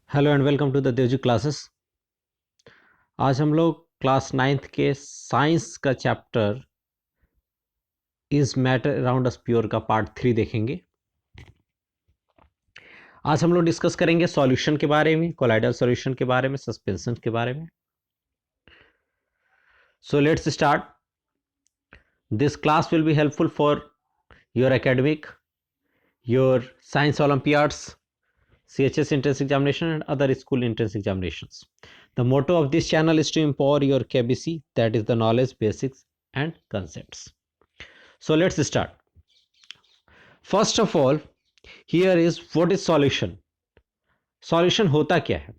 Hello and welcome to the Devji classes. आज हम लोग क्लास 9th के साइंस का chapter is matter around us pure का पार्ट 3 देखेंगे। आज हम लोग डिस्कस करेंगे सॉल्यूशन के बारे में, कोलाइडल सॉल्यूशन के बारे में, सस्पेंशन के बारे में। So let's start. This class will be helpful for your academic, your science Olympiads, CHS entrance examination and other school entrance examinations. The motto of this channel is to empower your KBC, that is the knowledge, basics and concepts. So let's start. First of all, here is what is solution. Solution होता क्या है?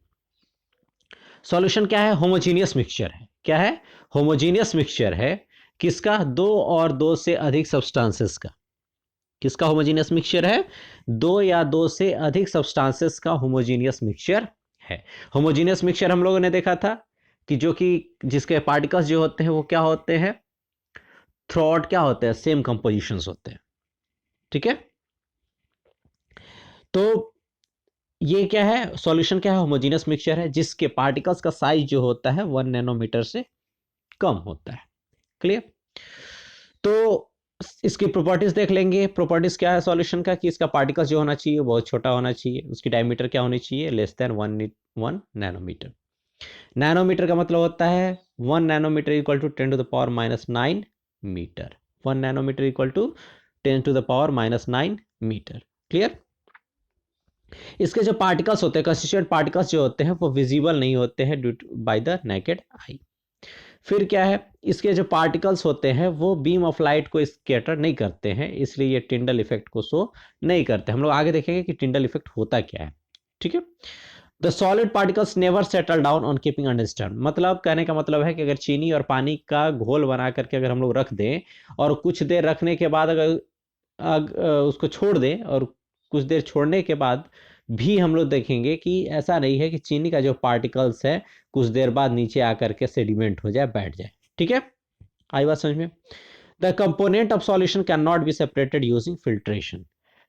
Solution क्या है? Homogeneous mixture है। क्या है? Homogeneous mixture है। किसका? दो और दो से अधिक सब्सटेंसेस का। किसका होमोजीनियस मिक्सचर है? दो या दो से अधिक सब्सटेंसेस का होमोजीनियस मिक्सचर है। होमोजीनियस मिक्सचर हम लोगों ने देखा था कि जो कि जिसके पार्टिकल्स जो होते हैं वो क्या होते हैं? थ्रूआउट क्या होते हैं? सेम कंपोजिशंस होते हैं। ठीक है, तो ये क्या है? सॉल्यूशन क्या है? होमोजीनियस मिक्सचर है जिसके पार्टिकल्स का साइज जो होता है 1 नैनोमीटर से कम होता है। क्लियर? तो इसकी प्रॉपर्टीज देख लेंगे। प्रॉपर्टीज क्या है सॉल्यूशन का? कि इसका पार्टिकल्स जो होना चाहिए बहुत छोटा होना चाहिए। उसकी डायमीटर क्या होनी चाहिए? Less than 1 nanometre. नैनोमीटर का मतलब होता है 1 nanometre equal to 10 to the power -9 metre. 1 nanometre equal to 10 to the power -9 metre. Clear? इसके जो पार्टिकल्स होते हैं, कंस्टिट्यूएंट पार्टिकल्स जो होते हैं वो विजिबल नहीं होते हैं ड्यू बाय द नेकेड आई। फिर क्या है? इसके जो पार्टिकल्स होते हैं वो बीम ऑफ लाइट को स्कैटर नहीं करते हैं, इसलिए ये टिंडल इफेक्ट को शो नहीं करते। हम लोग आगे देखेंगे कि टिंडल इफेक्ट होता क्या है। ठीक है, the solid particles never settle down on keeping undisturb. मतलब कहने का मतलब है कि अगर चीनी और पानी का घोल बना करके अगर हम लोग रख दें और कुछ देर रखने के बाद उसको छोड़ दें और कुछ देर छोड़ने के बाद भी हम लोग देखेंगे कि ऐसा नहीं है कि चीनी का जो पार्टिकल्स है कुछ देर बाद नीचे आकर के सेडिमेंट हो जाए, बैठ जाए। ठीक है, आई बात समझ में? The component of solution can not be separated using filtration.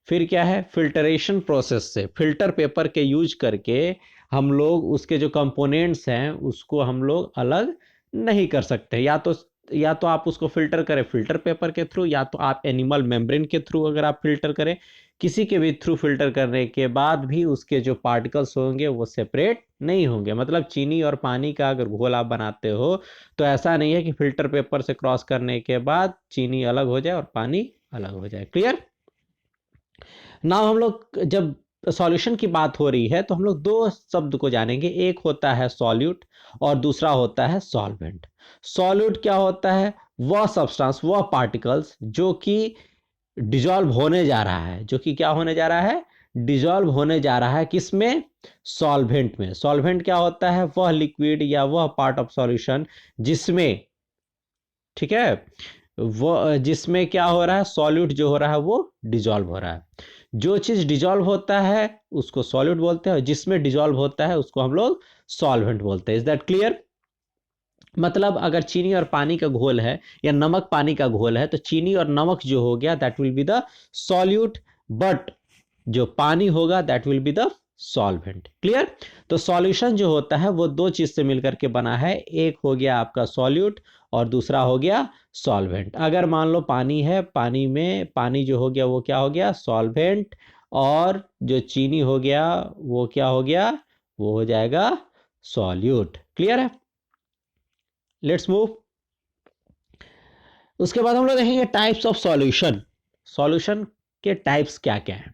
फिर क्या है? फिल्टरेशन प्रोसेस से, फिल्टर पेपर के यूज करके हम लोग उसके जो कंपोनेंट्स हैं उसको हम लोग अलग नहीं कर सकते। या तो आप उसको फिल्टर करें फिल्टर पेपर के थ्रू, या तो आप एनिमल मेम्ब्रेन के थ्रू अगर आप फिल्टर करें। किसी के भी थ्रू फिल्टर करने के बाद भी उसके जो पार्टिकल्स होंगे वो सेपरेट नहीं होंगे। मतलब चीनी और पानी का अगर घोल आप बनाते हो तो ऐसा नहीं है कि फिल्टर पेपर से क्रॉस करने के बाद चीनी अलग हो जाए और पानी अलग हो जाए। क्लियर? नाउ हम लोग जब सॉल्यूशन की बात हो रही है तो हम लोग दो शब्द को जानेंगे। एक होता है सॉल्यूट और दूसरा होता है सॉल्वेंट। सॉल्यूट क्या होता है? वह सब्सटेंस, वह पार्टिकल्स जो कि डिजॉल्व होने जा रहा है। जो कि क्या होने जा रहा है? डिजॉल्व होने जा रहा है। किसमें? सॉल्वेंट में। सॉल्वेंट क्या होता है? वह लिक्विड या वह पार्ट ऑफ सॉल्यूशन जिसमें, ठीक है, वो जिसमें क्या हो रहा है? सॉल्यूट जो हो रहा है वो डिजॉल्व हो रहा है। जो चीज डिजॉल्व होता है उसको सॉल्यूट बोलते हैं और जिसमें डिजॉल्व होता है उसको हम लोग सॉल्वेंट बोलते हैं। Is that clear? मतलब अगर चीनी और पानी का घोल है या नमक पानी का घोल है तो चीनी और नमक जो हो गया that will be the solute, but जो पानी होगा that will be the solvent. Clear? तो सॉल्यूशन जो होता है वो दो चीज से मिलकर के बना है। एक हो गया आपका सॉल्यूट और दूसरा हो गया सॉल्वेंट। अगर मान लो पानी है, पानी में पानी जो हो गया वो क्या हो गया? सॉल्वेंट। और जो चीनी हो गया वो क्या हो गया? वो हो जाएगा सॉल्यूट। क्लियर है? Let's move. उसके बाद हम लोग देखेंगे टाइप्स ऑफ सॉल्यूशन। सॉल्यूशन के टाइप्स क्या क्या हैं।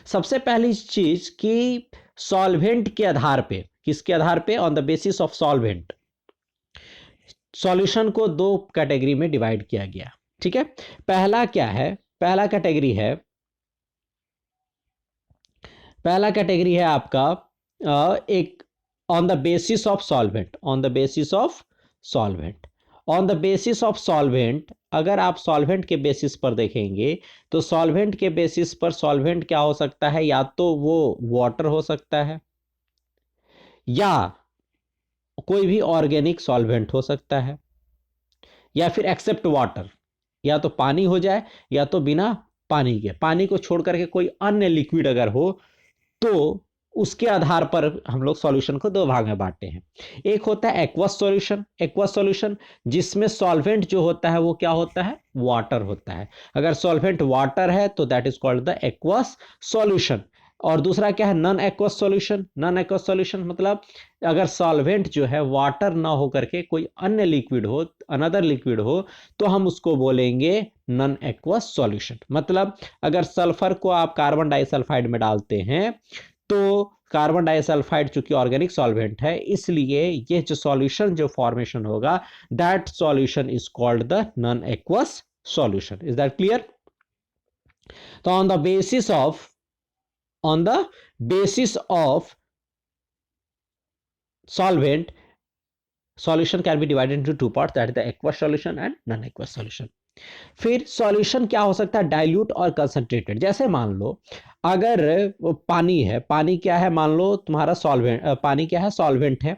सबसे पहली चीज कि सॉल्वेंट के आधार पे, किसके आधार पे? On the basis of solvent. Solution को दो कैटेगरी में डिवाइड किया गया। ठीक है, पहला क्या है? पहला कैटेगरी है, पहला कैटेगरी है आपका एक on the basis of solvent. On the basis of solvent. On the basis of solvent, अगर आप सॉल्वेंट के बेसिस पर देखेंगे तो सॉल्वेंट के बेसिस पर सॉल्वेंट क्या हो सकता है? या तो वो वाटर हो सकता है या कोई भी ऑर्गेनिक सॉल्वेंट हो सकता है, या फिर एक्सेप्ट वाटर, या तो पानी हो जाए या तो बिना पानी के, पानी को छोड़ करके कोई अन्य लिक्विड अगर हो तो उसके आधार पर हम लोग सॉल्यूशन को दो भाग में बांटते हैं। एक होता है एक्वस सॉल्यूशन, एक्वस सॉल्यूशन जिसमें सॉल्वेंट जो होता है वो क्या होता है, वाटर होता है। अगर सॉल्वेंट वाटर है तो that is called the aqueous solution. और दूसरा क्या है, non aqueous solution. Non aqueous solution मतलब अगर सॉल्वेंट जो है वाटर ना हो करके कोई अन्य लिक्विड हो, अनदर लिक्विड हो, तो हम उसको बोलेंगे नॉन एक्वस सॉल्यूशन। मतलब अगर सल्फर को आप कार्बन डाइसल्फाइड में डालते हैं तो कार्बन डाइसल्फाइड चूंकि ऑर्गेनिक सॉल्वेंट है, इसलिए ये जो सॉल्यूशन जो फॉर्मेशन होगा, that solution is called the non aqueous solution. Is that clear? तो on the basis of solvent, solution can be divided into two parts, that is the aqueous solution and non-aqueous solution. फिर solution क्या हो सकता है, dilute और concentrated. जैसे मान लो अगर वो पानी है, पानी क्या है, मान लो तुम्हारा सॉल्वेंट, पानी क्या है, सॉल्वेंट है,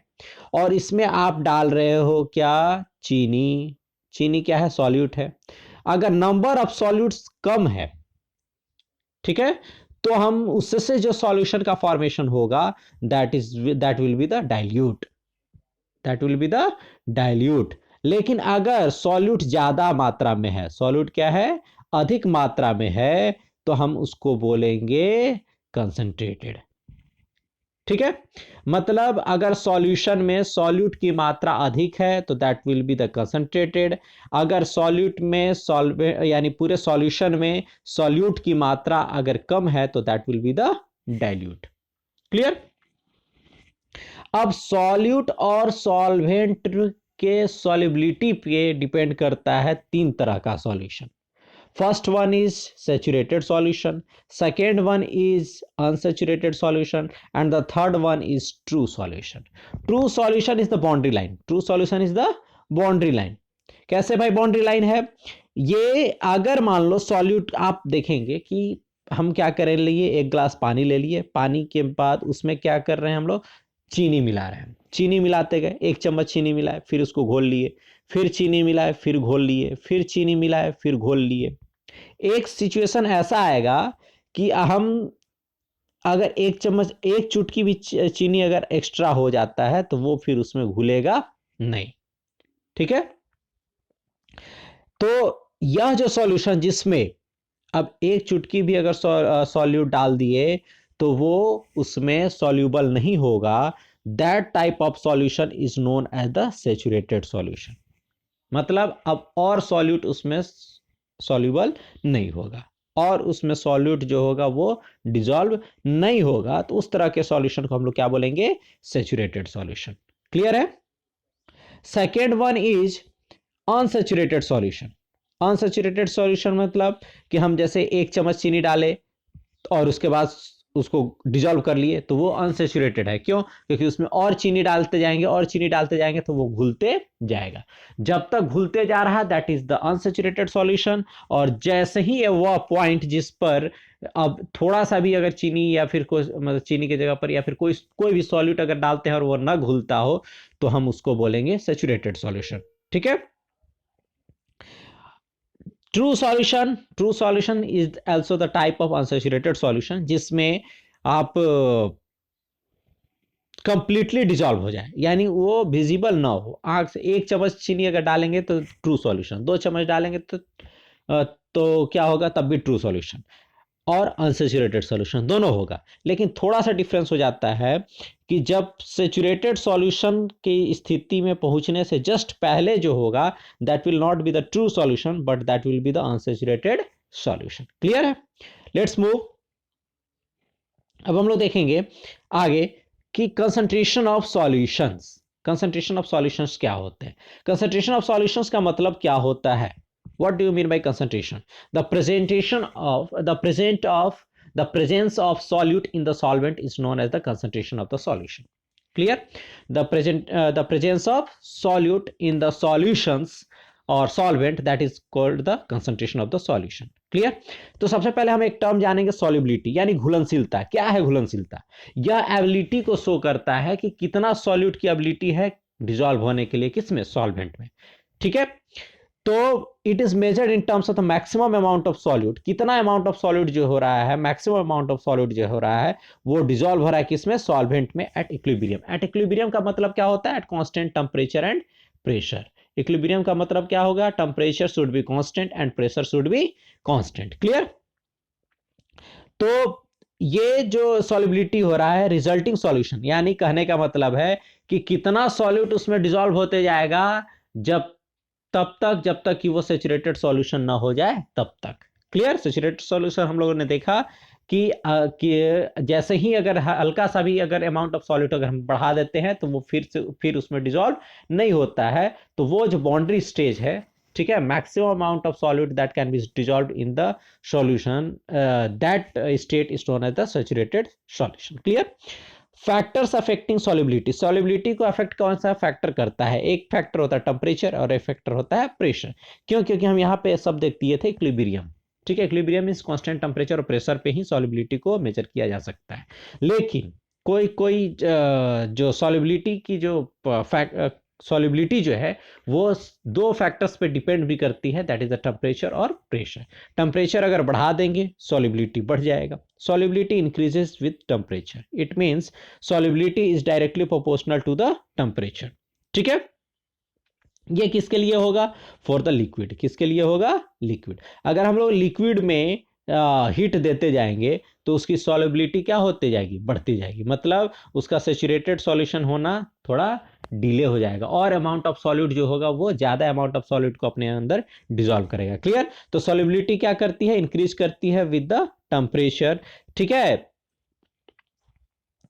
और इसमें आप डाल रहे हो क्या, चीनी। चीनी क्या है, सॉल्यूट है। अगर नंबर ऑफ सॉल्यूट्स कम है, ठीक है, तो हम उससे जो सॉल्यूशन का फॉर्मेशन होगा that will be the dilute, that will be the dilute. लेकिन अगर सॉल्यूट ज्यादा मात्रा में है, सॉल्यूट क्या है, अधिक मात्रा में है, तो हम उसको बोलेंगे कंसंट्रेटेड। ठीक है, मतलब अगर सॉल्यूशन में सॉल्यूट की मात्रा अधिक है तो that will be the concentrated. अगर सॉल्यूट में सॉल्वेंट यानी पूरे सॉल्यूशन में सॉल्यूट की मात्रा अगर कम है तो that will be the dilute. Clear? अब सॉल्यूट और सॉल्वेंट के सॉल्युबिलिटी पे डिपेंड करता है तीन तरह का solution. First one is saturated solution, second one is unsaturated solution, and the third one is true solution. True solution is the boundary line. True solution is the boundary line. कैसे भाई boundary line है ये, अगर मान लो solute, आप देखेंगे कि हम क्या करें, लिए एक ग्लास पानी ले लिए, पानी के बाद उसमें क्या कर रहे हैं हम लोग, चीनी मिला रहे हैं। चीनी मिलाते गए, एक चम्मच चीनी मिलाए, फिर उसको घोल लिए, फिर चीनी मिलाए, फिर घोल लिए, फिर चीनी मिलाए, फिर घोल लिए। एक सिचुएशन ऐसा आएगा कि हम अगर एक चम्मच, एक चुटकी भी चीनी अगर एक्स्ट्रा हो जाता है तो वो फिर उसमें घुलेगा नहीं। ठीक है, तो यह जो सॉल्यूशन जिसमें अब एक चुटकी भी अगर सॉल्यूट डाल दिए तो वो उसमें सॉल्यूबल नहीं होगा, that type of solution is known as the saturated solution. मतलब अब और सॉल्यूट उसमें सॉल्यूबल नहीं होगा और उसमें सॉल्यूट जो होगा वो डिसॉल्व नहीं होगा, तो उस तरह के सॉल्यूशन को हम लोग क्या बोलेंगे, सैचुरेटेड सॉल्यूशन। क्लियर है? Second one is unsaturated solution. Unsaturated solution मतलब कि हम जैसे एक चम्मच चीनी डाले और उसके बाद उसको डिजॉल्व कर लिए तो वो अनसैचुरेटेड है। क्यों? क्योंकि उसमें और चीनी डालते जाएंगे और चीनी डालते जाएंगे तो वो घुलते जाएगा। जब तक घुलते जा रहा है that is the unsaturated solution. और जैसे ही वह पॉइंट जिस पर अब थोड़ा सा भी अगर चीनी या फिर कोई मतलब चीनी की जगह पर या फिर कोई भी सॉल्यूट अगर डालते हैं और वो ना घुलता हो तो हम उसको बोलेंगे सैचुरेटेड सॉल्यूशन। ठीक है, true solution is also the type of unsaturated solution जिसमें आप कंप्लीटली डिजॉल्व हो जाए, यानी वो विजिबल ना हो आंख से। एक चम्मच चीनी अगर डालेंगे तो ट्रू सॉल्यूशन, दो चम्मच डालेंगे तो क्या होगा, तब भी ट्रू सॉल्यूशन। और अनसैचुरेटेड सॉल्यूशन दोनों होगा, लेकिन थोड़ा सा डिफरेंस हो जाता है कि जब सैचुरेटेड सॉल्यूशन की स्थिति में पहुंचने से जस्ट पहले जो होगा that will not be the true solution but that will be the unsaturated solution. Clear है? Let's move. अब हम लोग देखेंगे आगे कि concentration of solutions. Concentration of solutions क्या होते हैं? कंसंट्रेशन ऑफ सॉल्यूशंस का मतलब क्या होता है? What do you mean by concentration? The presence of solute in the solvent is known as the concentration of the solution. Clear? The presence of solute in the solutions or solvent, that is called the concentration of the solution. Clear? तो सबसे पहले हम एक term जानेंगे, solubility यानी घुलनशीलता। क्या है घुलनशीलता? यह एबिलिटी को शो करता है कि कितना सॉल्यूट की एबिलिटी है डिसॉल्व होने के लिए, किसमें, सॉल्वेंट में। ठीक है, तो it is measured in terms of the maximum amount of solute, कितना अमाउंट ऑफ सॉल्यूट जो हो रहा है, मैक्सिमम अमाउंट ऑफ सॉल्यूट जो हो रहा है वो डिसॉल्व हो रहा है किसमें, सॉल्वेंट में एट इक्विलिब्रियम। एट इक्विलिब्रियम का मतलब क्या होता है, at constant temperature and pressure. Equilibrium का मतलब क्या होगा, temperature should be constant and pressure should be constant. Clear. तो ये जो सॉल्युबिलिटी हो रहा है रिजल्टिंग सॉल्यूशन, यानी कहने का मतलब है कि कितना सॉल्यूट उसमें डिसॉल्व होते जाएगा जब तक कि वो सैचुरेटेड सॉल्यूशन ना हो जाए तब तक। क्लियर। सैचुरेटेड सॉल्यूशन हम लोगों ने देखा कि जैसे ही अगर हल्का सा भी अगर अमाउंट ऑफ सॉल्यूट अगर हम बढ़ा देते हैं तो वो फिर उसमें डिसॉल्व नहीं होता है। तो वो जो बाउंड्री स्टेज है, ठीक है, maximum amount of solute that can be dissolved in the solution, that state is known as the saturated solution. Clear. Factors affecting solubility, solubility को अफेक्ट कौन सा फैक्टर करता है, एक फैक्टर होता है टेम्परेचर और एक फैक्टर होता है प्रेशर। क्यों, क्योंकि हम यहाँ पे शब्द दिए थे इक्विलिब्रियम। ठीक है, इक्विलिब्रियम मींस कांस्टेंट टेम्परेचर और प्रेशर पे ही सॉल्युबिलिटी को मेजर किया जा सकता है। लेकिन कोई कोई जो सॉल्युबिलिटी की जो सॉल्युबिलिटी जो है वो दो फैक्टर्स पे डिपेंड भी करती है, दैट इज द टेम्परेचर और प्रेशर। टेम्परेचर अगर बढ़ा देंगे सॉल्युबिलिटी बढ़ जाएगा। Solubility increases with temperature, it means solubility is directly proportional to the temperature. ठीक है, ये किसके लिए होगा, फॉर द लिक्विड। किसके लिए होगा, लिक्विड। अगर हम लोग लिक्विड में हीट देते जाएंगे तो उसकी सॉल्युबिलिटी क्या होती जाएगी, बढ़ती जाएगी, मतलब उसका सैचुरेटेड सॉल्यूशन होना थोड़ा डिले हो जाएगा और अमाउंट ऑफ सॉल्यूट जो होगा वो ज्यादा अमाउंट ऑफ सॉल्यूट को अपने अंदर डिसॉल्व करेगा। क्लियर। तो सॉल्युबिलिटी क्या करती है, इंक्रीज करती है विद द टेम्परेचर। ठीक है,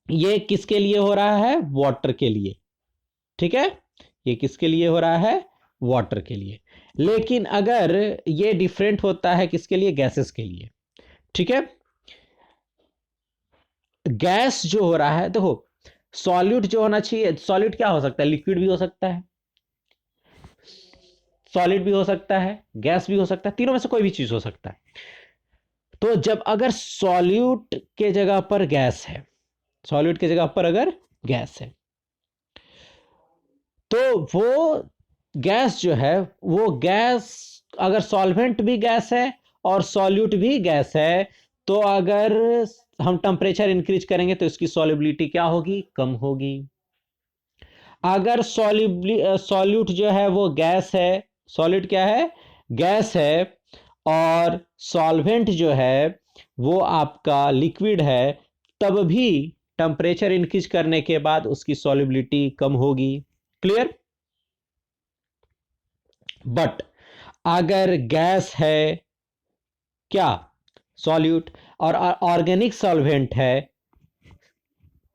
ये किसके लिए हो रहा है, वाटर के लिए। ठीक है, ये किसके लिए हो रहा है, वाटर के लिए। लेकिन अगर ये डिफरेंट होता है किसके लिए, गैसेस के लिए। ठीक है, गैस जो हो रहा है, देखो सॉल्यूट जो होना चाहिए, सॉल्यूट क्या हो सकता है, लिक्विड भी हो सकता है, सॉलिड भी हो सकता है, गैस भी हो सकता है, तीनों में से कोई भी चीज हो सकता है। तो जब अगर सॉल्यूट के जगह पर गैस है, सॉल्यूट की जगह पर अगर गैस है, तो वो गैस जो है, वो गैस अगर सॉल्वेंट भी गैस है और सॉल्यूट भी गैस है, तो अगर हम टेम्परेचर इंक्रीज करेंगे तो इसकी सॉल्युबिलिटी क्या होगी, कम होगी। अगर सॉल्यूट जो है वो गैस है, सॉल्यूट क्या है, गैस है, और सॉल्वेंट जो है वो आपका लिक्विड है, तब भी टेम्परेचर इंक्रीज करने के बाद उसकी सॉल्युबिलिटी कम होगी। क्लियर। बट अगर गैस है क्या, सॉल्यूट, और ऑर्गेनिक सॉल्वेंट है,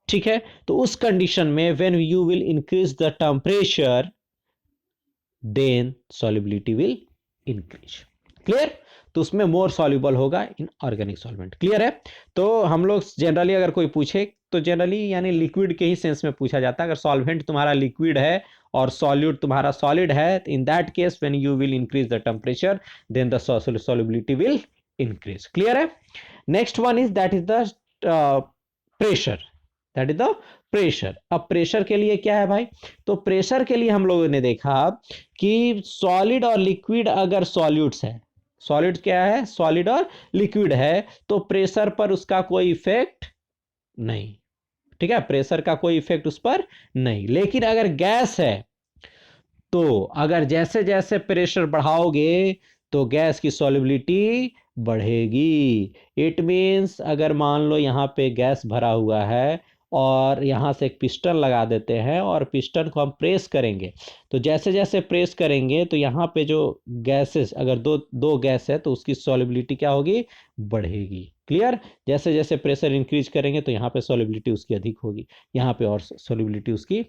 ठीक है, तो उस कंडीशन में when you will increase the temperature then solubility will increase. Clear. तो उसमें मोर सॉल्युबल होगा इन ऑर्गेनिक सॉल्वेंट। क्लियर है। तो हम लोग जनरली अगर कोई पूछे तो जनरली यानी लिक्विड के ही सेंस में पूछा जाता है। अगर सॉल्वेंट तुम्हारा लिक्विड है और सॉल्यूट तुम्हारा सॉलिड है, in that case when you will increase the temperature then the solubility will increase. Clear है। Next one is that is the pressure, that is the pressure. अब प्रेशर के लिए क्या है भाई, तो प्रेशर के लिए हम लोगों ने देखा कि सॉलिड और लिक्विड अगर सॉल्यूट्स है, सॉलिड क्या है, सॉलिड और लिक्विड है, तो प्रेशर पर उसका कोई इफेक्ट नहीं। ठीक है, प्रेशर का कोई इफेक्ट उस पर नहीं। लेकिन अगर गैस है तो अगर जैसे जैसे प्रेशर बढ़ाओगे तो गैस की सॉल्युबिलिटी बढ़ेगी। इट मींस अगर मान लो यहाँ पे गैस भरा हुआ है और यहाँ से एक पिस्टन लगा देते हैं और पिस्टन को हम प्रेस करेंगे, तो जैसे जैसे प्रेस करेंगे तो यहाँ पे जो गैसेस, अगर दो दो गैस है तो उसकी सॉल्युबिलिटी क्या होगी, बढ़ेगी। क्लियर। जैसे जैसे प्रेशर इंक्रीज करेंगे तो यहाँ पे सॉल्युबिलिटी उसकी अधिक होगी, यहाँ पे और सॉल्युबिलिटी उसकी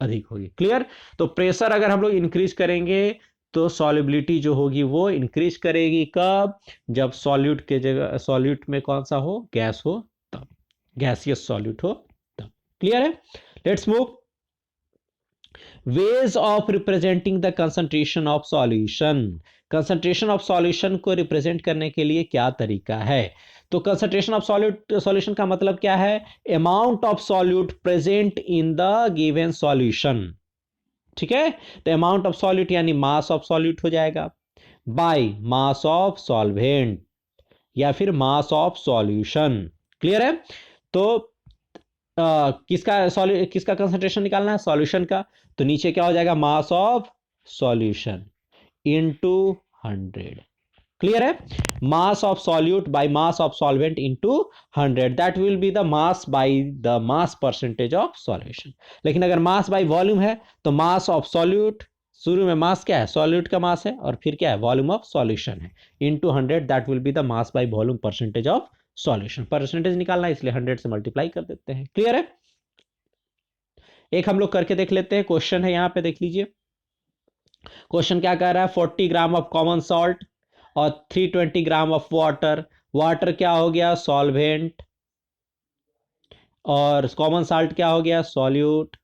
अधिक होगी। क्लियर। तो प्रेशर अगर हम लोग इंक्रीज करेंगे तो सॉल्युबिलिटी जो होगी वो इंक्रीज करेगी। कब, जब सॉल्यूट के जगह, सॉल्यूट में कौन सा हो, गैस हो तब, गैसियस सॉल्यूट हो तब। क्लियर है। Let's move. Ways of representing the concentration of solution, concentration of solution को रिप्रेजेंट करने के लिए क्या तरीका है। तो कंसंट्रेशन ऑफ सॉल्यूशन का मतलब क्या है, amount of solute present in the given solution. ठीक है। तो अमाउंट ऑफ सॉल्यूट यानी मास ऑफ सॉल्यूट हो जाएगा बाय मास ऑफ सॉल्वेंट या फिर मास ऑफ सॉल्यूशन। क्लियर है। तो किसका कंसंट्रेशन निकालना है, सॉल्यूशन का। तो नीचे क्या हो जाएगा, mass of solution into 100। Clear है। Mass of solute by mass of solvent into 100, that will be the mass by the mass percentage of solution. लेकिन अगर मास बाय वॉल्यूम है तो मास ऑफ सॉल्यूट, शुरू में मास क्या है, सॉल्यूट का मास है, और फिर क्या है, वॉल्यूम ऑफ सॉल्यूशन है, into 100, that will be the mass by volume percentage of solution. Percentage निकालना है इसलिए 100 से मल्टीप्लाई कर देते हैं। क्लियर है। एक हम लोग करके देख लेते हैं, क्वेश्चन है यहां पे, देख लीजिए। क्वेश्चन क्या कह रहा है, 40 ग्राम ऑफ कॉमन सॉल्ट और 320 ग्राम ऑफ वाटर। वाटर क्या हो गया, सॉल्वेंट, और कॉमन सॉल्ट क्या हो गया, सॉल्यूट।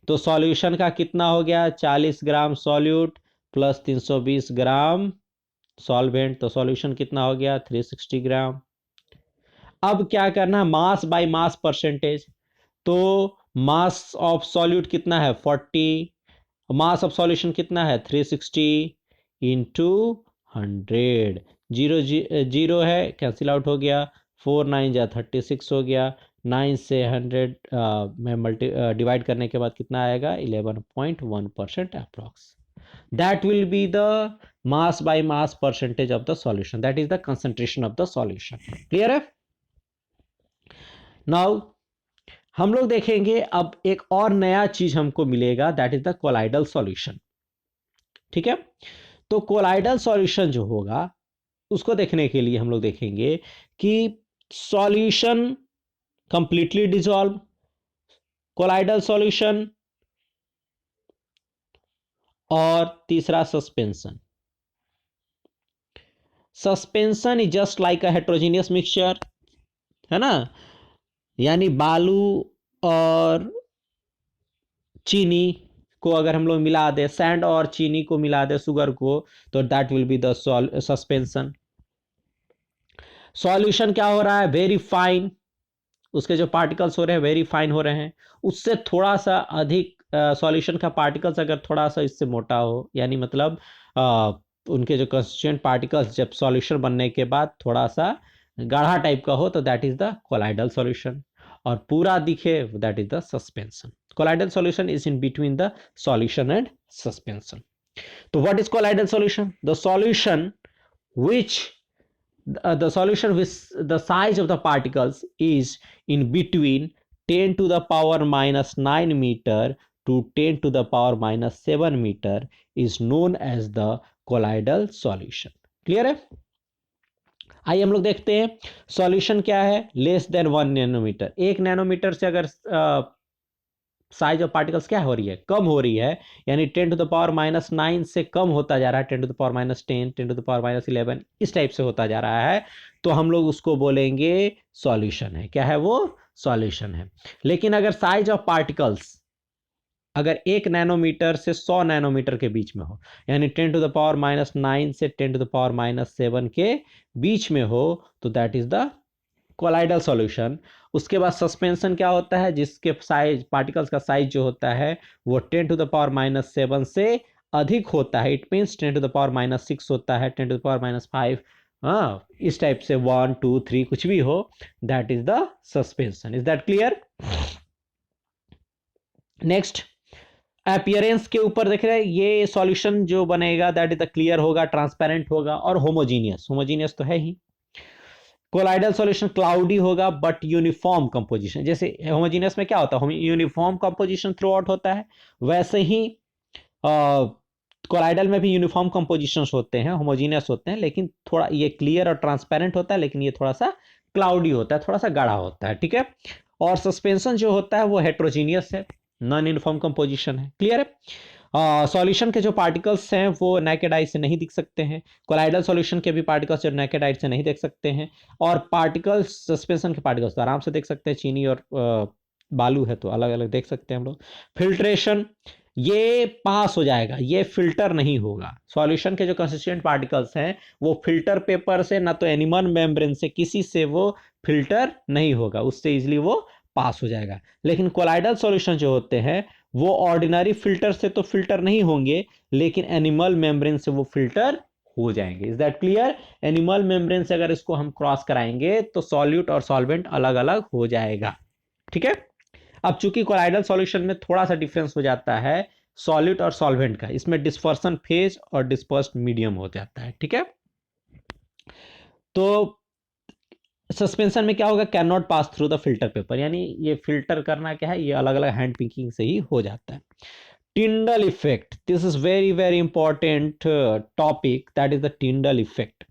तो सॉल्यूशन का कितना हो गया, 40 ग्राम सॉल्यूट प्लस 320 ग्राम सॉल्वेंट, तो सॉल्यूशन कितना हो गया, 360 ग्राम। अब क्या करना, मास बाय मास परसेंटेज। तो मास ऑफ सॉल्यूट कितना है, 40, मास ऑफ सॉल्यूशन कितना है, 360 इंटू 100। जीरो जीरो है, कैंसिल आउट हो गया, 4 9 जा 36 हो गया, 9 से 100 में डिवाइड करने के बाद कितना आएगा, 11.1% approx. That will be the mass by mass percentage of the solution, that is the concentration of the solution. Clear है। नाउ हम लोग देखेंगे अब एक और नया चीज हमको मिलेगा, that is the colloidal solution. ठीक है। तो कोलाइडल सॉल्यूशन जो होगा उसको देखने के लिए हम लोग देखेंगे कि solution completely dissolve, colloidal solution, और तीसरा suspension. Suspension is just like a heterogeneous mixture, है ना, यानी बालू और चीनी को अगर हम लोग मिला दे, सैंड और चीनी को मिला दे, शुगर को, तो that will be the suspension. Solution क्या हो रहा है, वेरी फाइन, उसके जो पार्टिकल्स हो रहे हैं वेरी फाइन हो रहे हैं। उससे थोड़ा सा अधिक सॉल्यूशन का पार्टिकल्स अगर थोड़ा सा इससे मोटा हो, यानी मतलब उनके जो कंस्टिट्यूएंट पार्टिकल्स जब सॉल्यूशन बनने के बाद थोड़ा सा गाढ़ा टाइप का हो, तो that is the colloidal solution. और पूरा दिखे, that is the suspension. Colloidal solution is in between the solution and suspension. तो what is colloidal solution, the solution which the solution with the size of the particles is in between 10 to the power minus 9 meter to 10 to the power minus 7 meter is known as the colloidal solution. Clear है। आइए हम लोग देखते हैं solution क्या है, less than 1 nanometre. 1 nanometre से अगर साइज ऑफ पार्टिकल्स क्या हो रही है, कम हो रही है, यानी 10 टू द पावर माइनस 9 से कम होता जा रहा है, 10 to the power minus 10, 10 to the power minus 11, इस टाइप से होता जा रहा है, तो हम लोग उसको बोलेंगे सॉल्यूशन है। क्या है वो, सॉल्यूशन है। लेकिन अगर साइज ऑफ पार्टिकल्स अगर 1 नैनोमीटर से 100 नैनोमीटर के बीच में हो, यानी 10 टू द पावर माइनस 9 से 10 टू द पावर माइनस 7 के बीच में हो, तो that is the colloidal solution. उसके बाद सस्पेंशन क्या होता है, जिसके साइज, पार्टिकल्स का साइज जो होता है वो 10 टू द पावर माइनस 7 से अधिक होता है, it means 10 to the power minus 6 होता है, 10 टू द पावर माइनस 5, हाँ, इस टाइप से 1 2 3 कुछ भी हो, that is the suspension. Is that clear. Next, appearance के ऊपर देख रहे हैं, ये सॉल्यूशन जो बनेगा दैट इज द क्लियर होगा, ट्रांसपेरेंट होगा और होमोजीनियस। होमोजीनियस तो है ही। कोलाइडल सॉल्यूशन क्लाउडी होगा बट यूनिफॉर्म कंपोजिशन। जैसे होमोजीनियस में क्या होता है, यूनिफॉर्म कंपोजिशन थ्रू आउट होता है, वैसे ही कोलाइडल में भी यूनिफॉर्म कंपोजिशंस होते हैं, होमोजीनियस होते हैं, लेकिन थोड़ा ये क्लियर और ट्रांसपेरेंट होता है, लेकिन ये थोड़ा सा क्लाउडी होता है, थोड़ा सा गाढ़ा होता है। ठीक है। और सस्पेंशन जो होता है वो हेट्रोजीनियस है, नॉन यूनिफॉर्म कंपोजिशन है। क्लियर है। सॉल्यूशन के जो पार्टिकल्स हैं वो नेकेड आई से नहीं दिख सकते हैं, कोलाइडल सॉल्यूशन के भी पार्टिकल्स जो नेकेड आई से नहीं देख सकते हैं, और पार्टिकल्स, सस्पेंशन के पार्टिकल्स तो आराम से देख सकते हैं, चीनी और बालू है तो अलग अलग देख सकते हैं हम लोग। फिल्ट्रेशन, ये पास हो जाएगा, ये फिल्टर नहीं होगा। सॉल्यूशन के जो कंस्टिट्यूएंट पार्टिकल्स हैं वो फिल्टर पेपर से, ना तो एनिमल मेम्ब्रेन से, किसी से वो फिल्टर नहीं होगा, उससे इजिली वो पास हो जाएगा। लेकिन कोलाइडल सॉल्यूशन जो होते हैं वो ऑर्डिनरी फिल्टर से तो फिल्टर नहीं होंगे, लेकिन एनिमल मेम्ब्रेन से वो फिल्टर हो जाएंगे। Is that clear? Animal membrane से अगर इसको हम क्रॉस कराएंगे तो सॉल्यूट और सॉल्वेंट अलग अलग हो जाएगा। ठीक है। अब चूंकि कोलाइडल सॉल्यूशन में थोड़ा सा डिफरेंस हो जाता है सॉल्यूट और सॉल्वेंट का, इसमें डिस्पर्सन फेज और डिस्पर्स्ड मीडियम हो जाता है। ठीक है। तो सस्पेंशन में क्या होगा, can not pass through the filter paper, यानी ये फिल्टर करना क्या है, ये अलग अलग हैंड पिकिंग से ही हो जाता है। Tyndall effect, this is very very important topic, that is the Tyndall effect.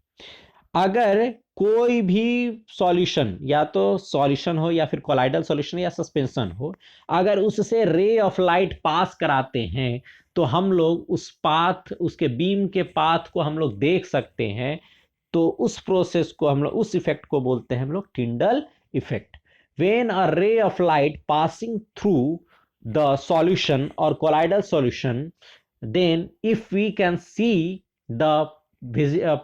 अगर कोई भी सॉल्यूशन, या तो सॉल्यूशन हो या फिर कोलाइडल सॉल्यूशन या सस्पेंशन हो, अगर उससे रे ऑफ लाइट पास कराते हैं तो हम लोग उस पाथ, उसके बीम के पाथ को हम लोग देख सकते हैं। तो उस प्रोसेस को हम लोग, उस इफेक्ट को बोलते हैं हम लोग Tyndall effect. When a ray of light passing through the solution और colloidal solution, then if we can see the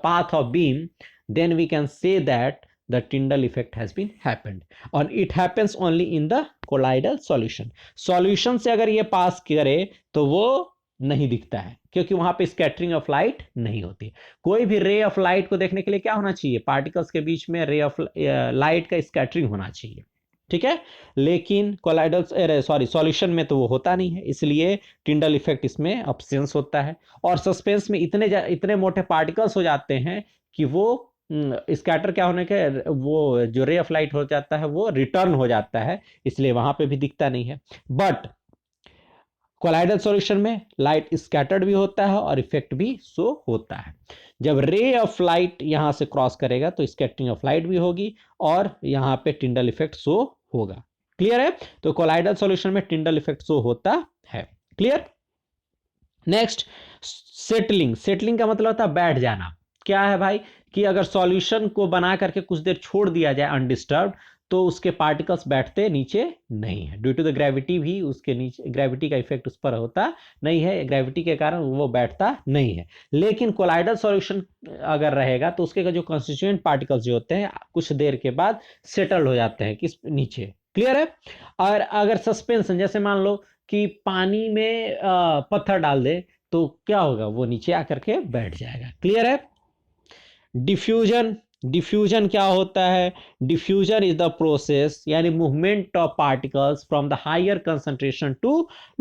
path of beam, then we can say that the Tyndall effect has been happened, और it happens only in the colloidal solution. solution से अगर ये पास करे तो वो नहीं दिखता है, क्योंकि वहां पे स्कैटरिंग ऑफ लाइट नहीं होती। कोई भी रे ऑफ लाइट को देखने के लिए क्या होना चाहिए, पार्टिकल्स के बीच में रे ऑफ लाइट का स्कैटरिंग होना चाहिए। ठीक है। लेकिन कोलाइडल सॉल्यूशन में तो वो होता नहीं है, इसलिए टिंडल इफेक्ट इसमें अब्सेंस होता है। और सस्पेंस में इतने मोटे पार्टिकल्स हो जाते हैं कि वो स्कैटर क्या होने के, वो जो रे ऑफ लाइट हो जाता है वो रिटर्न हो जाता है, इसलिए वहां पे भी दिखता नहीं है। बट कोलाइडल सॉल्यूशन में लाइट स्कैटर्ड भी होता है और इफेक्ट भी शो होता है। जब रे ऑफ लाइट यहां से क्रॉस करेगा तो स्कैटरिंग ऑफ लाइट भी होगी और यहां पे टिंडल इफेक्ट शो होगा। क्लियर है? तो कोलाइडल सॉल्यूशन में टिंडल इफेक्ट शो होता है। क्लियर? Next, settling. सेटलिंग का मतलब होता है बैठ जाना। क्या है भाई, कि अगर सॉल्यूशन को बना करके कुछ देर छोड़ दिया जाए अनडिस्टर्ब, तो उसके पार्टिकल्स बैठते नीचे नहीं है। ड्यू टू द ग्रेविटी भी उसके नीचे, ग्रेविटी का इफेक्ट उस पर होता नहीं है, ग्रेविटी के कारण वो बैठता नहीं है। लेकिन कोलाइडल सॉल्यूशन अगर रहेगा तो उसके जो कंस्टिट्यूएंट पार्टिकल्स जो होते हैं कुछ देर के बाद सेटल हो जाते हैं किस नीचे। क्लियर है? और अगर सस्पेंशन, जैसे मान लो कि पानी में पत्थर डाल दे तो क्या होगा, वो नीचे आकर के बैठ जाएगा। क्लियर है? डिफ्यूजन, डिफ्यूजन क्या होता है, डिफ्यूजन इज द प्रोसेस, यानी movement of particles from the higher concentration to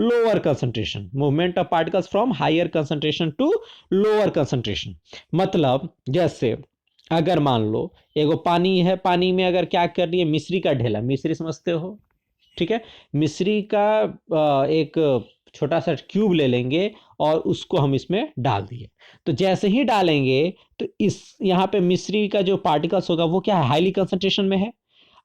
lower concentration. Movement of particles from higher concentration to lower concentration. मतलब जैसे अगर मान लो एगो पानी है, पानी में अगर क्या कर रही है, मिश्री का ढेला, मिश्री समझते हो? ठीक है। मिश्री का एक छोटा सा क्यूब ले लेंगे और उसको हम इसमें डाल दिए। तो जैसे ही डालेंगे तो इस यहाँ पे मिश्री का जो पार्टिकल्स होगा वो क्या है, हाईली कंसंट्रेशन में है।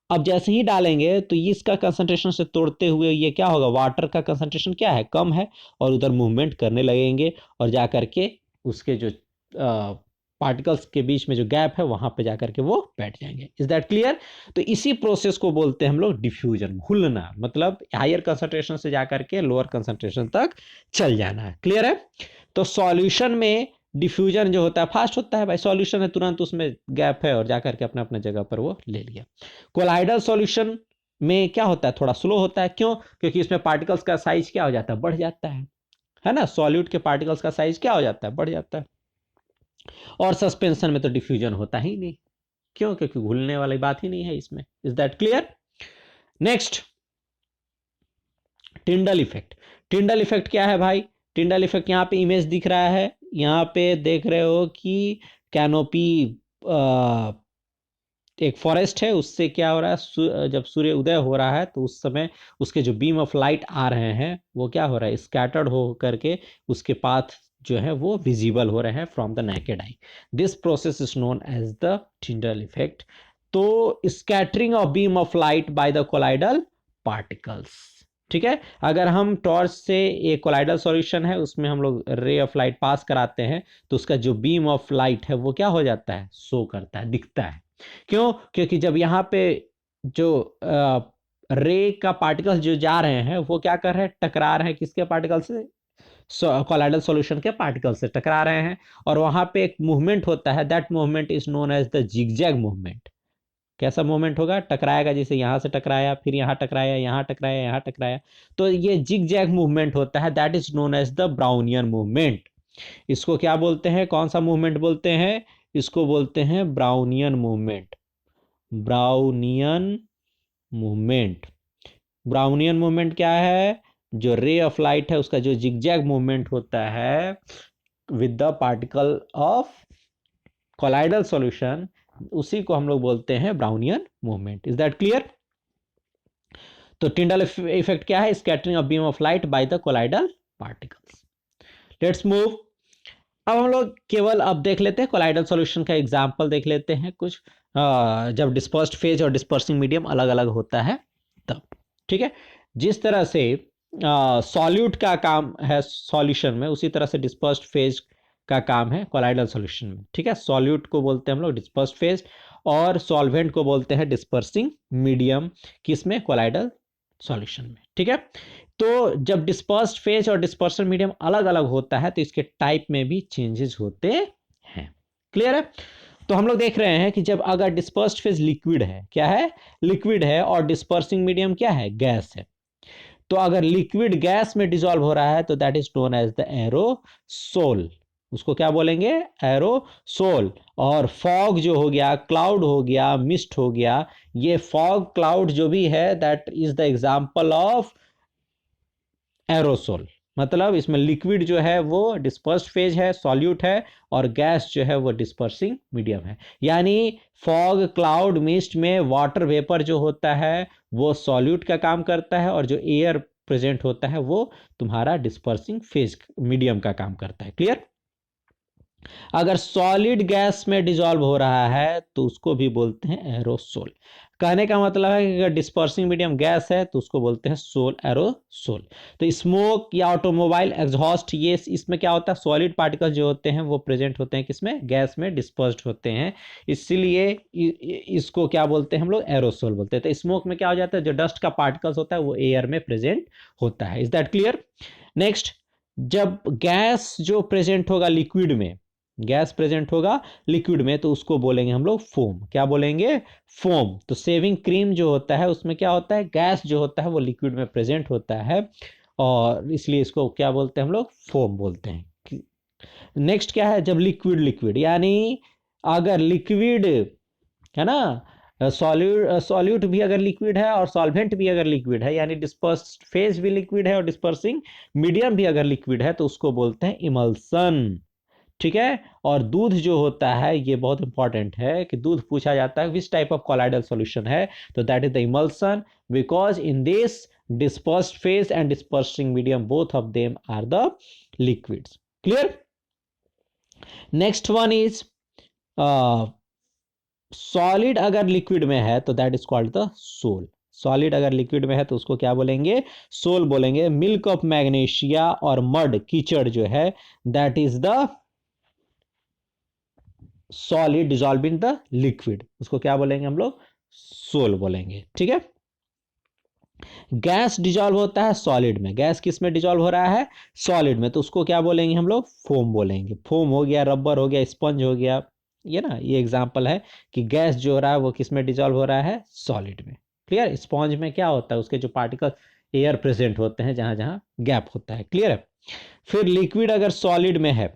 अब जैसे ही डालेंगे तो इसका कंसंट्रेशन से तोड़ते हुए ये क्या होगा, वाटर का कंसंट्रेशन क्या है, कम है, और उधर मूवमेंट करने लगेंगे और जा करके उसके जो पार्टिकल्स के बीच में जो गैप है वहां पे जाकर के वो बैठ जाएंगे। Is that clear? तो इसी प्रोसेस को बोलते हैं हम लोग डिफ्यूजन, घुलना, मतलब हायर कंसंट्रेशन से जाकर के लोअर कंसंट्रेशन तक चल जाना है। क्लियर है? तो सॉल्यूशन में डिफ्यूजन जो होता है फास्ट होता है भाई, सॉल्यूशन है तुरंत उसमें गैप है और जाकर के अपने अपने जगह पर वो ले लिया। कोलाइडल सॉल्यूशन में क्या होता है, थोड़ा स्लो होता है। क्यों? क्योंकि इसमें पार्टिकल्स का साइज क्या हो जाता है, बढ़ जाता है ना। सॉल्यूट के पार्टिकल्स का साइज क्या हो जाता है, बढ़ जाता है। और सस्पेंशन में तो डिफ्यूजन होता ही नहीं। क्यों? क्योंकि घुलने वाली बात ही नहीं है इसमें। Is that clear? Next, Tyndall effect. Tyndall effect क्या है भाई? टिंडल इफेक्ट यहाँ पे इमेज दिख रहा है, यहाँ पे देख रहे हो कि कैनोपी, एक फॉरेस्ट है, उससे क्या हो रहा है, जब सूर्य उदय हो रहा है तो उस समय उसके जो बीम ऑफ लाइट आ रहे हैं वो क्या हो रहा है, स्कैटर्ड हो करके उसके पाथ जो है वो विजिबल हो रहे हैं from the naked eye. This process is known as the Tyndall effect. तो scattering of beam of light by the colloidal particles. ठीक है। अगर हम टॉर्च से, एक कोलाइडल सॉल्यूशन है उसमें हम लोग रे ऑफ लाइट पास कराते हैं तो उसका जो बीम ऑफ लाइट है वो क्या हो जाता है, शो करता है, दिखता है। क्यों? क्योंकि जब यहाँ पे जो रे का पार्टिकल्स जो जा रहे हैं वो क्या कर रहे हैं, टकरा रहे हैं किसके पार्टिकल से, कोलाइडल सॉल्यूशन के पार्टिकल से टकरा रहे हैं, और वहां पे एक मूवमेंट होता है, that movement is known as the zigzag movement. कैसा मूवमेंट होगा, टकराएगा, जैसे यहां से टकराया, फिर यहां टकराया, यहां टकराया, यहां टकराया, तो ये जिग जैग मूवमेंट होता है, that is known as the Brownian movement. इसको क्या बोलते हैं, कौन सा मूवमेंट बोलते हैं, इसको बोलते हैं Brownian movement. Brownian movement. Brownian movement क्या है, जो रे ऑफ लाइट है उसका जो जिगजैग मूवमेंट होता है with the particle of colloidal solution, उसी को हम लोग बोलते हैं Brownian movement. Is that clear? तो टिंडल इफेक्ट क्या है, scattering of beam of light by the colloidal particles. Let's move. अब हम लोग केवल अब देख लेते हैं कोलाइडल सॉल्यूशन का एग्जांपल देख लेते हैं कुछ, जब डिस्पर्स्ड फेज और डिस्पर्सिंग मीडियम अलग अलग होता है तब। ठीक है, जिस तरह से सॉल्यूट का काम है सॉल्यूशन में, उसी तरह से डिस्पर्स्ड फेज का काम है कोलाइडल सॉल्यूशन में। ठीक है, सॉल्यूट को बोलते हैं हम लोग डिस्पर्स्ड फेज, और सॉल्वेंट को बोलते हैं डिस्पर्सिंग मीडियम, किसमें, कोलाइडल सॉल्यूशन में। ठीक है, तो जब डिस्पर्स्ड फेज और डिस्पर्सन मीडियम अलग अलग होता है तो इसके टाइप में भी चेंजेस होते हैं। क्लियर है? तो हम लोग देख रहे हैं कि जब अगर डिस्पर्स्ड फेज लिक्विड है, क्या है, लिक्विड है, और डिस्पर्सिंग मीडियम क्या है, गैस है, तो अगर लिक्विड गैस में डिसॉल्व हो रहा है तो that is known as the aerosol. उसको क्या बोलेंगे, एरोसोल। और फॉग जो हो गया, क्लाउड हो गया, मिस्ट हो गया, ये फॉग क्लाउड जो भी है that is the example of aerosol. मतलब इसमें लिक्विड जो है वो डिस्पर्स्ड फेज है, सॉल्यूट है, और गैस जो है वो डिस्पर्सिंग मीडियम है। यानी फॉग, क्लाउड, मिस्ट में वाटर वेपर जो होता है वो सॉल्यूट का काम करता है, और जो एयर प्रेजेंट होता है वो तुम्हारा डिस्पर्सिंग फेज मीडियम का काम करता है। क्लियर? अगर सॉलिड गैस में डिसॉल्व हो रहा है तो उसको भी बोलते हैं एरोसोल। कहने का मतलब है कि अगर डिस्पर्सिंग मीडियम गैस है तो उसको बोलते हैं सोल, एरोसोल। तो स्मोक या ऑटोमोबाइल एग्जॉस्ट, ये इसमें क्या होता है, सॉलिड पार्टिकल जो होते हैं वो प्रेजेंट होते हैं किसमें, गैस में डिस्पर्स्ड होते हैं, इसीलिए इसको क्या बोलते हैं हम लोग, एरोसोल बोलते हैं। तो स्मोक में क्या हो जाता है, जो डस्ट का पार्टिकल्स होता है वो एयर में प्रेजेंट होता है। Is that clear? नेक्स्ट, जब गैस जो प्रेजेंट होगा लिक्विड में, गैस प्रेजेंट होगा लिक्विड में, तो उसको बोलेंगे हम लोग फोम। क्या बोलेंगे, फोम। तो शेविंग क्रीम जो होता है उसमें क्या होता है, गैस जो होता है वो लिक्विड में प्रेजेंट होता है, और इसलिए इसको क्या बोलते हैं हम लोग, फोम बोलते हैं। नेक्स्ट क्या है, जब लिक्विड लिक्विड, यानी अगर लिक्विड है ना, सॉल्यूट भी अगर लिक्विड है और सॉल्वेंट भी अगर लिक्विड है, यानी डिस्पर्स्ड फेज भी लिक्विड है और डिस्पर्सिंग मीडियम भी अगर लिक्विड है, तो उसको बोलते हैं इमल्सन। ठीक है, और दूध जो होता है, ये बहुत इंपॉर्टेंट है कि दूध पूछा जाता है which type of colloidal solution है, तो that is the emulsion, because in this dispersed phase and dispersing medium both of them are the liquids. Clear? Next one is solid अगर लिक्विड में है तो that is called the sol. Solid अगर liquid में है तो उसको क्या बोलेंगे, सोल बोलेंगे। मिल्क ऑफ मैग्नीशिया और मड, कीचड़ जो है, that is the solid dissolve in the liquid, उसको क्या बोलेंगे हम लोग, सोल बोलेंगे। ठीक है, गैस डिजॉल्व होता है सॉलिड में, गैस किस में डिजॉल्व हो रहा है, सॉलिड में, तो उसको क्या बोलेंगे हम लोग, फोम बोलेंगे। फोम हो गया, रबर हो गया, स्पंज हो गया, ये ना, ये एग्जांपल है कि गैस जो हो रहा है वो किस में डिजॉल्व हो रहा है, सॉलिड में। क्लियर? स्पंज में क्या होता है, उसके जो पार्टिकल एयर प्रेजेंट होते हैं जहां जहां गैप होता है। क्लियर है? फिर लिक्विड अगर सॉलिड में है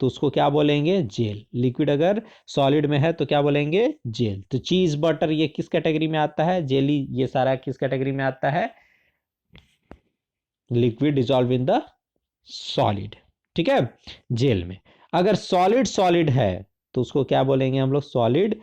तो उसको क्या बोलेंगे, जेल। लिक्विड अगर सॉलिड में है तो क्या बोलेंगे, जेल। तो चीज, बटर, ये किस कैटेगरी में आता है, जेली, ये सारा किस कैटेगरी में आता है, liquid dissolve in the solid. ठीक है, जेल में। अगर सॉलिड सॉलिड है तो उसको क्या बोलेंगे हम लोग, सॉलिड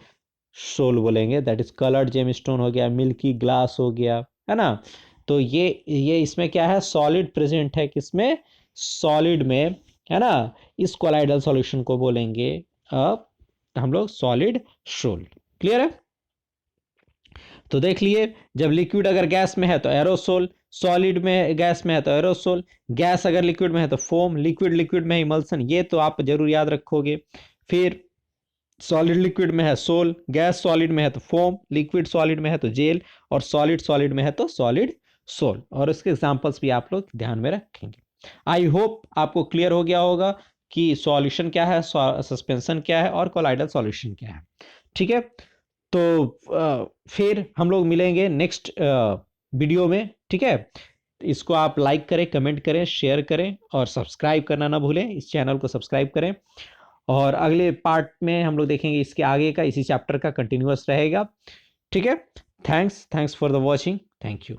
सोल बोलेंगे। दैट इज कलर्ड जेमस्टोन हो गया, मिल्की ग्लास हो गया, है ना। तो ये इसमें क्या है, सॉलिड प्रेजेंट है किसमें, सॉलिड में, है ना। इस कोलाइडल सॉल्यूशन को बोलेंगे अब हम लोग सॉलिड सोल। क्लियर है? तो देख लिए, जब लिक्विड अगर गैस में है तो एरोसोल, सॉलिड में गैस में है तो एरोसोल, गैस अगर लिक्विड में है तो फोम, लिक्विड लिक्विड में इमल्सन, ये तो आप जरूर याद रखोगे। फिर सॉलिड लिक्विड में है सोल, गैस सॉलिड में है तो फोम, लिक्विड सॉलिड में है तो जेल, और सॉलिड सॉलिड में है तो सॉलिड सोल। और इसके एग्जांपल्स भी आप लोग ध्यान में रखेंगे। आई होप आपको क्लियर हो गया होगा कि सॉल्यूशन क्या है, सस्पेंशन क्या है, और कोलाइडल सॉल्यूशन क्या है। ठीक है, तो फिर हम लोग मिलेंगे नेक्स्ट वीडियो में, ठीक है। इसको आप लाइक करें, कमेंट करें, शेयर करें और सब्सक्राइब करना ना भूलें, इस चैनल को सब्सक्राइब करें। और अगले पार्ट में हम लोग देखेंगे इसके आगे का, इसी चैप्टर का कंटिन्यूअस रहेगा, ठीक है। Thanks for the watching, thank you.